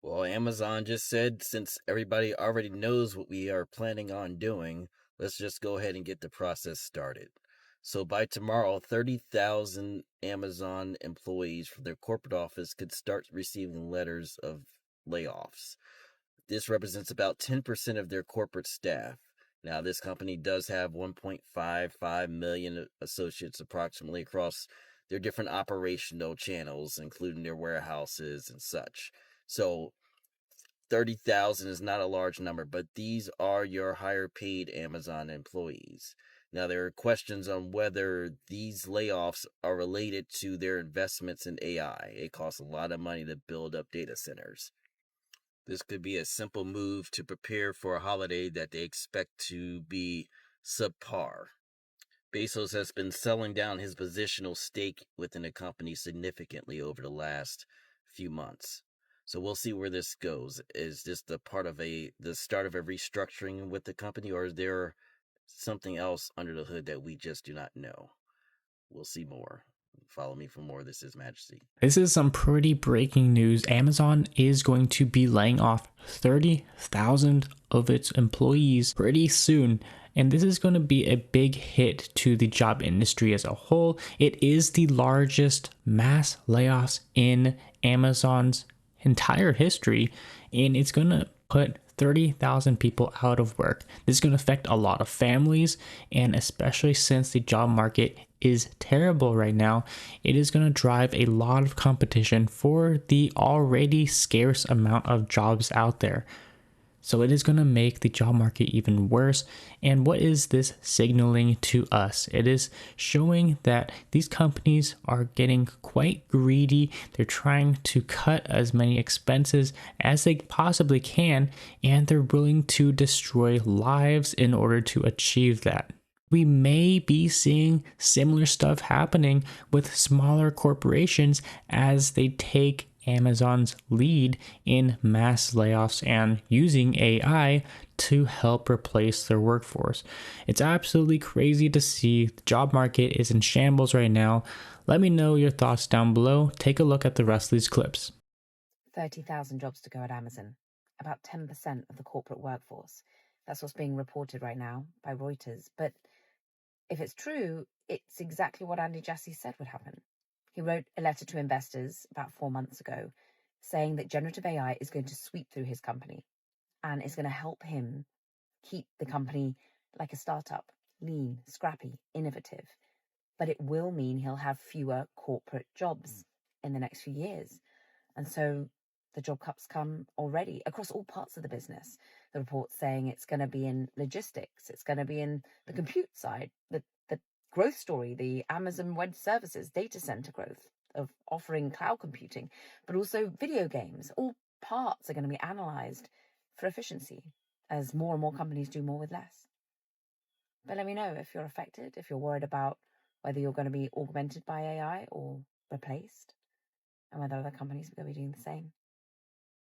Well, Amazon just said since everybody already knows what we are planning on doing, let's just go ahead and get the process started. So by tomorrow, 30,000 Amazon employees from their corporate office could start receiving letters of layoffs. This represents about 10% of their corporate staff. Now, this company does have 1.55 million associates approximately across their different operational channels, including their warehouses and such. So 30,000 is not a large number, but these are your higher paid Amazon employees. Now, there are questions on whether these layoffs are related to their investments in AI. It costs a lot of money to build up data centers. This could be a simple move to prepare for a holiday that they expect to be subpar. Bezos has been selling down his positional stake within the company significantly over the last few months. So we'll see where this goes. Is this the start of a restructuring with the company, or is there something else under the hood that we just do not know? We'll see more. Follow me for more. This is Majesty. This is some pretty breaking news. Amazon is going to be laying off 30,000 of its employees pretty soon. And this is going to be a big hit to the job industry as a whole. It is the largest mass layoffs in Amazon's entire history, and it's going to put 30,000 people out of work. This is going to affect a lot of families, and especially since the job market is terrible right now, it is going to drive a lot of competition for the already scarce amount of jobs out there. So it is going to make the job market even worse. And what is this signaling to us? It is showing that these companies are getting quite greedy. They're trying to cut as many expenses as they possibly can, and they're willing to destroy lives in order to achieve that. We may be seeing similar stuff happening with smaller corporations as they take Amazon's lead in mass layoffs and using AI to help replace their workforce. It's absolutely crazy to see. The job market is in shambles right now. Let me know your thoughts down below. Take a look at the rest of these clips. 30,000 jobs to go at Amazon, about 10% of the corporate workforce. That's what's being reported right now by Reuters. But if it's true, it's exactly what Andy Jassy said would happen. He wrote a letter to investors about 4 months ago saying that generative AI is going to sweep through his company and is going to help him keep the company like a startup, lean, scrappy, innovative. But it will mean he'll have fewer corporate jobs in the next few years. And so the job cuts come already across all parts of the business. The report's saying it's going to be in logistics, it's going to be in the compute side, the growth story, the Amazon Web Services data center growth of offering cloud computing, but also video games. All parts are going to be analyzed for efficiency as more and more companies do more with less. But let me know if you're affected, if you're worried about whether you're going to be augmented by AI or replaced, and whether other companies are going to be doing the same.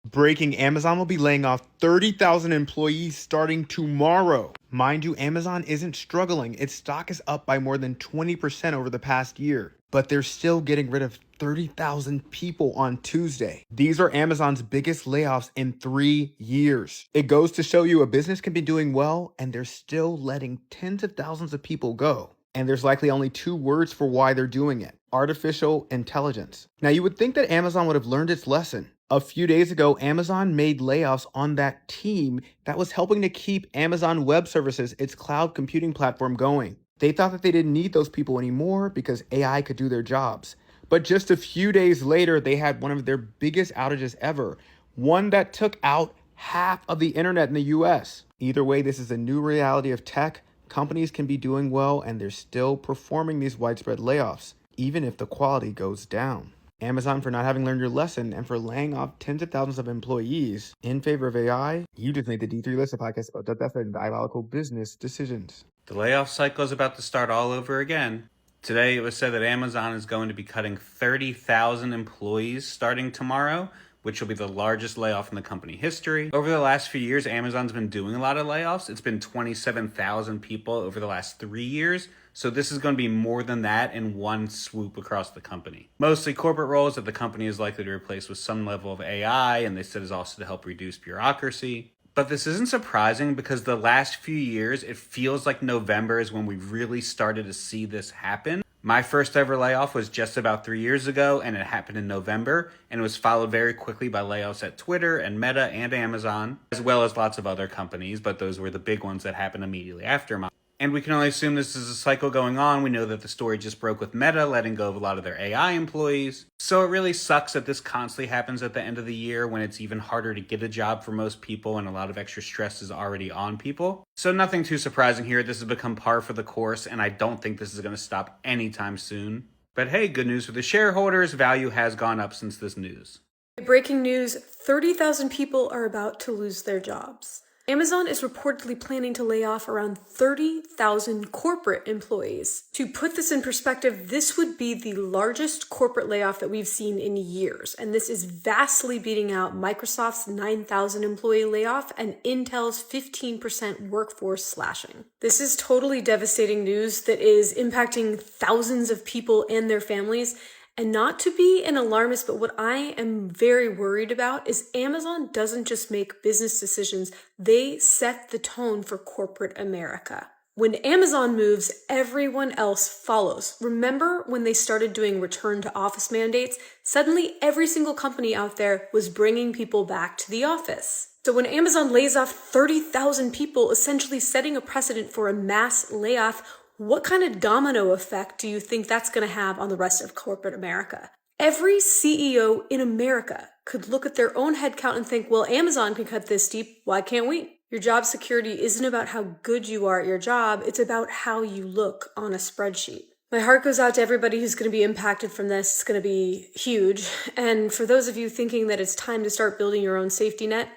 Breaking: Amazon will be laying off 30,000 employees starting tomorrow. Mind you, Amazon isn't struggling. Its stock is up by more than 20% over the past year, but they're still getting rid of 30,000 people on Tuesday. These are Amazon's biggest layoffs in 3 years. It goes to show you a business can be doing well and they're still letting tens of thousands of people go. And there's likely only 2 words for why they're doing it: artificial intelligence. Now, you would think that Amazon would have learned its lesson. A few days ago, Amazon made layoffs on that team that was helping to keep Amazon Web Services, its cloud computing platform, going. They thought that they didn't need those people anymore because AI could do their jobs. But just a few days later, they had one of their biggest outages ever, one that took out half of the internet in the US. Either way, this is a new reality of tech. Companies can be doing well and they're still performing these widespread layoffs, even if the quality goes down. Amazon, for not having learned your lesson and for laying off tens of thousands of employees in favor of AI. You just made the D3 List, a podcast about the method and diabolical business decisions. The layoff cycle is about to start all over again. Today, it was said that Amazon is going to be cutting 30,000 employees starting tomorrow, which will be the largest layoff in the company history. Over the last few years, Amazon's been doing a lot of layoffs. It's been 27,000 people over the last 3 years. So this is going to be more than that in one swoop across the company. Mostly corporate roles that the company is likely to replace with some level of AI, and they said is also to help reduce bureaucracy. But this isn't surprising because the last few years, it feels like November is when we really started to see this happen. My first ever layoff was just about 3 years ago, and it happened in November, and it was followed very quickly by layoffs at Twitter and Meta and Amazon, as well as lots of other companies, but those were the big ones that happened immediately after mine. And we can only assume this is a cycle going on. We know that the story just broke with Meta letting go of a lot of their AI employees. So it really sucks that this constantly happens at the end of the year when it's even harder to get a job for most people and a lot of extra stress is already on people. So nothing too surprising here. This has become par for the course, and I don't think this is going to stop anytime soon. But hey, good news for the shareholders. Value has gone up since this news. Breaking news, 30,000 people are about to lose their jobs. Amazon is reportedly planning to lay off around 30,000 corporate employees. To put this in perspective, this would be the largest corporate layoff that we've seen in years, and this is vastly beating out Microsoft's 9,000 employee layoff and Intel's 15% workforce slashing. This is totally devastating news that is impacting thousands of people and their families. And not to be an alarmist, but what I am very worried about is Amazon doesn't just make business decisions, they set the tone for corporate America. When Amazon moves, everyone else follows. Remember when they started doing return to office mandates? Suddenly, every single company out there was bringing people back to the office. So when Amazon lays off 30,000 people, essentially setting a precedent for a mass layoff, what kind of domino effect do you think that's going to have on the rest of corporate America? Every CEO in America could look at their own headcount and think, well, Amazon can cut this deep, why can't we? Your job security isn't about how good you are at your job, it's about how you look on a spreadsheet. My heart goes out to everybody who's going to be impacted from this. It's going to be huge. And for those of you thinking that it's time to start building your own safety net,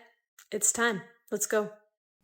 it's time. Let's go.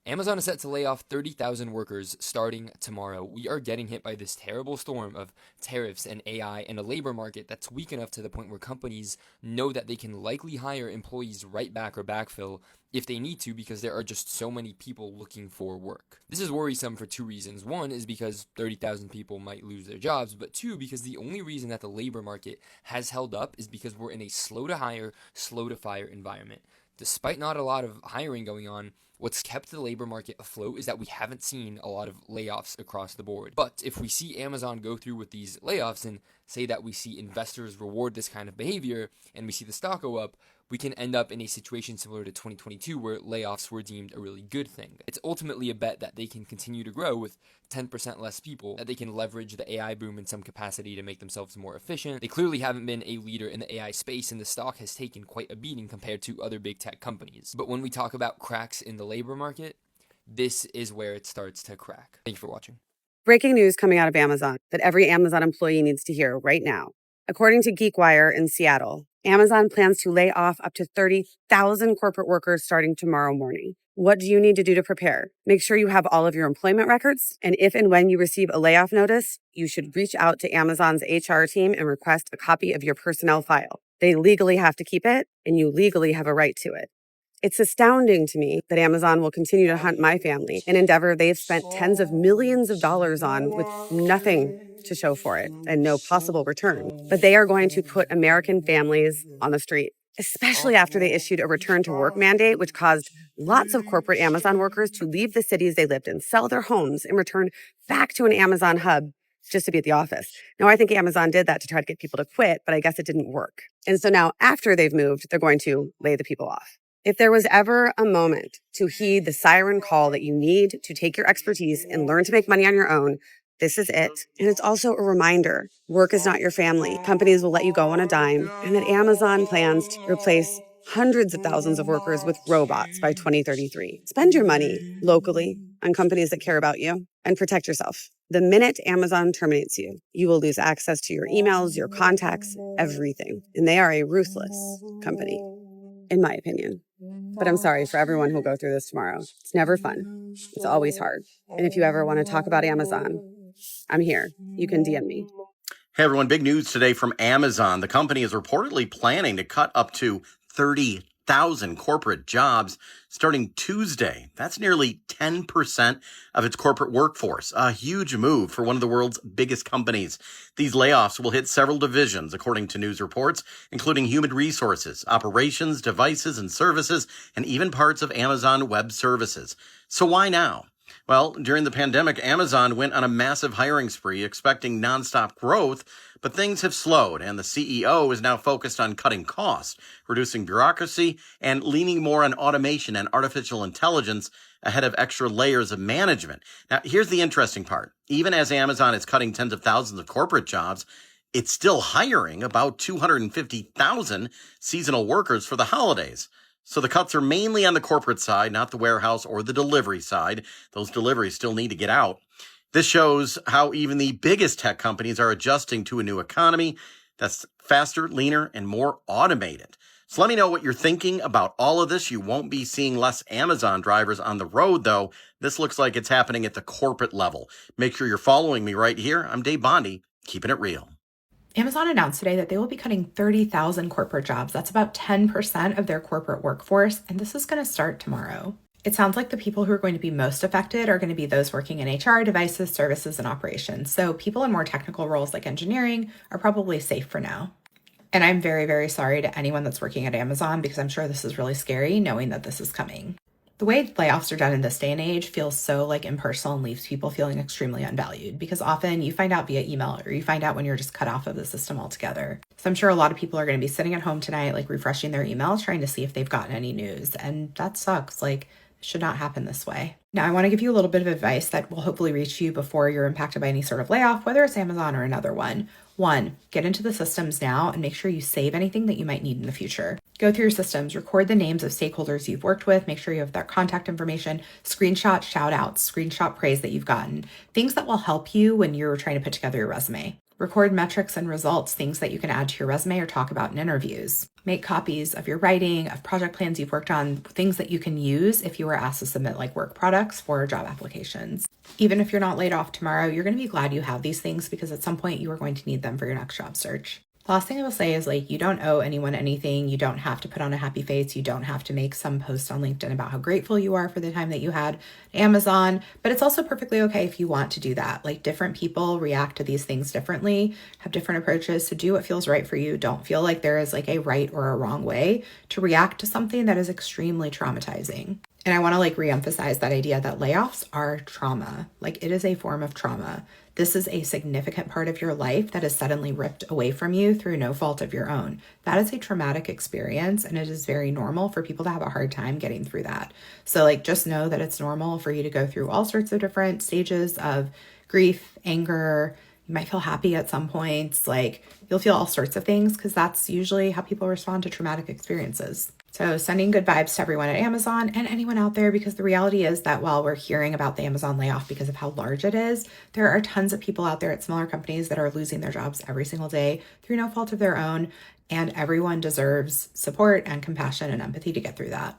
Amazon is set to lay off 30,000 workers starting tomorrow. We are getting hit by this terrible storm of tariffs and AI and a labor market that's weak enough to the point where companies know that they can likely hire employees right back or backfill if they need to because there are just so many people looking for work. This is worrisome for two reasons. One is because 30,000 people might lose their jobs, but two, because the only reason that the labor market has held up is because we're in a slow to hire, slow to fire environment. Despite not a lot of hiring going on, what's kept the labor market afloat is that we haven't seen a lot of layoffs across the board. But if we see Amazon go through with these layoffs and say that we see investors reward this kind of behavior and we see the stock go up, we can end up in a situation similar to 2022 where layoffs were deemed a really good thing. It's ultimately a bet that they can continue to grow with 10% less people, that they can leverage the AI boom in some capacity to make themselves more efficient. They clearly haven't been a leader in the AI space, and the stock has taken quite a beating compared to other big tech companies. But when we talk about cracks in the labor market, this is where it starts to crack. Thank you for watching. Breaking news coming out of Amazon that every Amazon employee needs to hear right now. According to GeekWire in Seattle, Amazon plans to lay off up to 30,000 corporate workers starting tomorrow morning. What do you need to do to prepare? Make sure you have all of your employment records, and if and when you receive a layoff notice, you should reach out to Amazon's HR team and request a copy of your personnel file. They legally have to keep it, and you legally have a right to it. It's astounding to me that Amazon will continue to hunt my family, an endeavor they've spent tens of millions of dollars on with nothing to show for it and no possible return. But they are going to put American families on the street, especially after they issued a return to work mandate, which caused lots of corporate Amazon workers to leave the cities they lived in, sell their homes, and return back to an Amazon hub just to be at the office. Now, I think Amazon did that to try to get people to quit, but I guess it didn't work. And so now after they've moved, they're going to lay the people off. If there was ever a moment to heed the siren call that you need to take your expertise and learn to make money on your own, this is it. And it's also a reminder, work is not your family. Companies will let you go on a dime, and that Amazon plans to replace hundreds of thousands of workers with robots by 2033. Spend your money locally on companies that care about you and protect yourself. The minute Amazon terminates you, you will lose access to your emails, your contacts, everything. And they are a ruthless company, in my opinion. But I'm sorry for everyone who'll go through this tomorrow. It's never fun. It's always hard. And if you ever want to talk about Amazon, I'm here. You can DM me. Hey everyone, big news today from Amazon. The company is reportedly planning to cut up to 30 30,000 corporate jobs starting Tuesday. That's nearly 10% of its corporate workforce, a huge move for one of the world's biggest companies. These layoffs will hit several divisions, according to news reports, including human resources, operations, devices and services, and even parts of Amazon Web Services. So why now? Well, during the pandemic, Amazon went on a massive hiring spree, expecting nonstop growth, but things have slowed, and the CEO is now focused on cutting costs, reducing bureaucracy, and leaning more on automation and artificial intelligence ahead of extra layers of management. Now, here's the interesting part. Even as Amazon is cutting tens of thousands of corporate jobs, it's still hiring about 250,000 seasonal workers for the holidays. So the cuts are mainly on the corporate side, not the warehouse or the delivery side. Those deliveries still need to get out. This shows how even the biggest tech companies are adjusting to a new economy that's faster, leaner, and more automated. So let me know what you're thinking about all of this. You won't be seeing less Amazon drivers on the road, though. This looks like it's happening at the corporate level. Make sure you're following me right here. I'm Dave Bondi, keeping it real. Amazon announced today that they will be cutting 30,000 corporate jobs. That's about 10% of their corporate workforce, and this is going to start tomorrow. It sounds like the people who are going to be most affected are going to be those working in HR, devices, services, and operations. So people in more technical roles like engineering are probably safe for now. And I'm very, very sorry to anyone that's working at Amazon because I'm sure this is really scary knowing that this is coming. The way layoffs are done in this day and age feels so like impersonal and leaves people feeling extremely unvalued because often you find out via email or you find out when you're just cut off of the system altogether. So I'm sure a lot of people are going to be sitting at home tonight, like refreshing their email, trying to see if they've gotten any news. And that sucks. Like, it should not happen this way. Now, I want to give you a little bit of advice that will hopefully reach you before you're impacted by any sort of layoff, whether it's Amazon or another one. One, get into the systems now and make sure you save anything that you might need in the future. Go through your systems, record the names of stakeholders you've worked with, make sure you have their contact information, screenshot shout outs, screenshot praise that you've gotten, things that will help you when you're trying to put together your resume. Record metrics and results, things that you can add to your resume or talk about in interviews. Make copies of your writing, of project plans you've worked on, things that you can use if you were asked to submit like work products for job applications. Even if you're not laid off tomorrow, you're going to be glad you have these things because at some point you are going to need them for your next job search. Last thing I will say is like, you don't owe anyone anything. You don't have to put on a happy face. You don't have to make some post on LinkedIn about how grateful you are for the time that you had at Amazon, but it's also perfectly okay if you want to do that. Like different people react to these things differently, have different approaches. So do what feels right for you. Don't feel like there is like a right or a wrong way to react to something that is extremely traumatizing. And I want to like reemphasize that idea that layoffs are trauma. Like it is a form of trauma. This is a significant part of your life that is suddenly ripped away from you through no fault of your own. That is a traumatic experience, and it is very normal for people to have a hard time getting through that. So like, just know that it's normal for you to go through all sorts of different stages of grief, anger. You might feel happy at some points, like you'll feel all sorts of things because that's usually how people respond to traumatic experiences. So sending good vibes to everyone at Amazon and anyone out there, because the reality is that while we're hearing about the Amazon layoff because of how large it is, there are tons of people out there at smaller companies that are losing their jobs every single day through no fault of their own. And everyone deserves support and compassion and empathy to get through that.